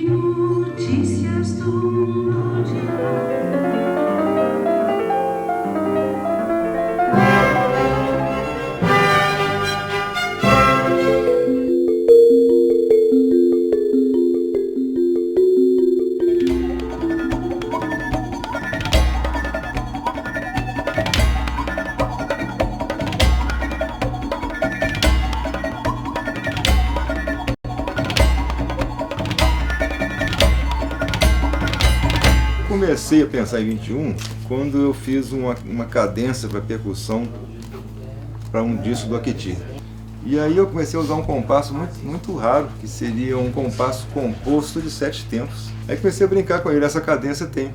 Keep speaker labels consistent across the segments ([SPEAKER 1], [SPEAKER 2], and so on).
[SPEAKER 1] Notícias do Norte.
[SPEAKER 2] Comecei a pensar em 21 quando eu fiz uma cadência para percussão para um disco do Akechi. E aí eu comecei a usar um compasso muito raro, que seria um compasso composto de 7 tempos. Aí comecei a brincar com ele. Essa cadência tem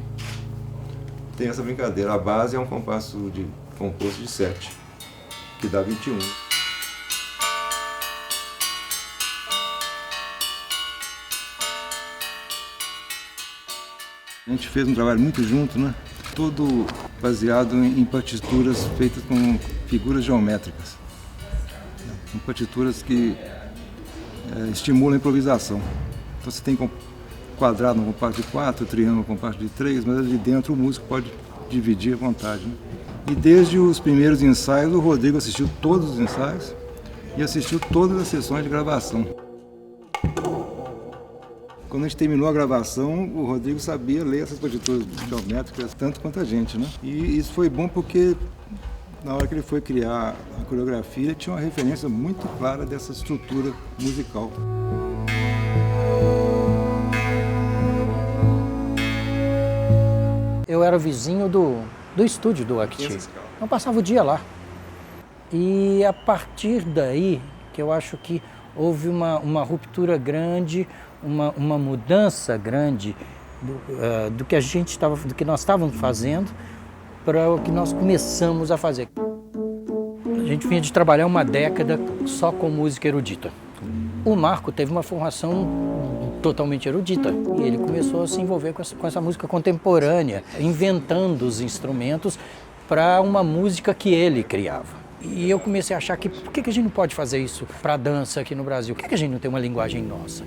[SPEAKER 2] essa brincadeira. A base é um compasso composto de 7, que dá 21. A gente fez um trabalho muito junto, né? Todo baseado em partituras feitas com figuras geométricas. Com partituras que estimulam a improvisação. Então você tem quadrado no compasso de 4, triângulo no compasso de 3, mas ali dentro o músico pode dividir à vontade, né? E desde os primeiros ensaios, o Rodrigo assistiu todos os ensaios e assistiu todas as sessões de gravação. Quando a gente terminou a gravação, o Rodrigo sabia ler essas partituras geométricas tanto quanto a gente, né? E isso foi bom porque na hora que ele foi criar a coreografia, ele tinha uma referência muito clara dessa estrutura musical.
[SPEAKER 3] Eu era vizinho do estúdio do Akechi. Eu passava o dia lá. E a partir daí, que eu acho que houve uma ruptura grande, uma mudança grande do que do que nós estávamos fazendo para o que nós começamos a fazer. A gente vinha de trabalhar uma década só com música erudita. O Marco teve uma formação totalmente erudita e ele começou a se envolver com essa música contemporânea, inventando os instrumentos para uma música que ele criava. E eu comecei a achar que por que a gente não pode fazer isso para a dança aqui no Brasil? Por que a gente não tem uma linguagem nossa?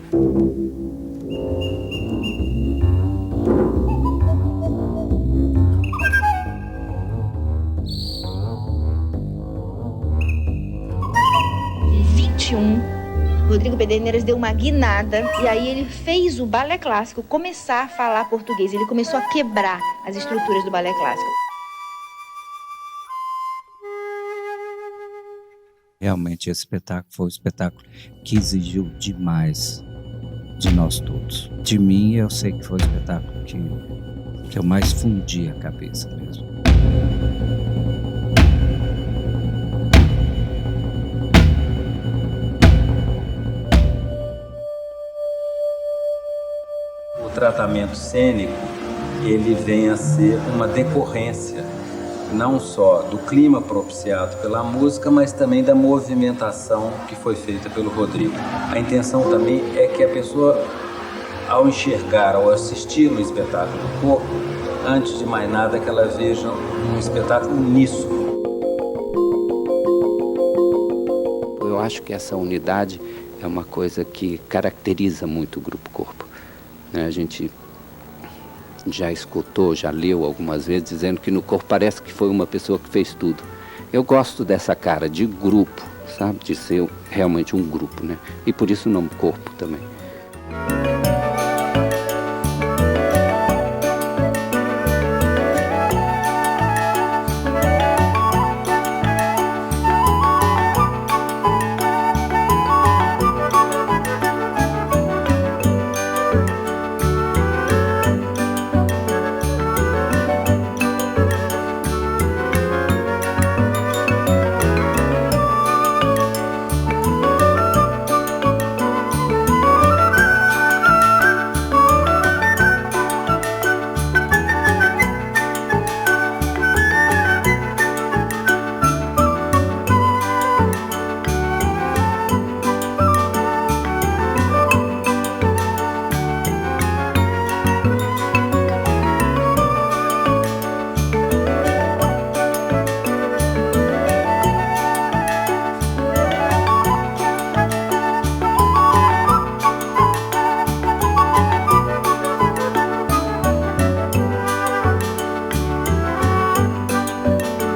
[SPEAKER 4] Rodrigo Pederneiras deu uma guinada e aí ele fez o balé clássico começar a falar português. Ele começou a quebrar as estruturas do balé clássico.
[SPEAKER 5] Realmente esse espetáculo foi um espetáculo que exigiu demais de nós todos. De mim, eu sei que foi o espetáculo que eu mais fundi a cabeça mesmo.
[SPEAKER 6] O tratamento cênico, ele vem a ser uma decorrência não só do clima propiciado pela música, mas também da movimentação que foi feita pelo Rodrigo. A intenção também é que a pessoa, ao enxergar, ao assistir o espetáculo do corpo, antes de mais nada, que ela veja um espetáculo uníssono.
[SPEAKER 5] Eu acho que essa unidade é uma coisa que caracteriza muito o Grupo Corpo. A gente já escutou, já leu algumas vezes, dizendo que no corpo parece que foi uma pessoa que fez tudo. Eu gosto dessa cara de grupo, sabe? De ser realmente um grupo, né? E por isso o nome Corpo também.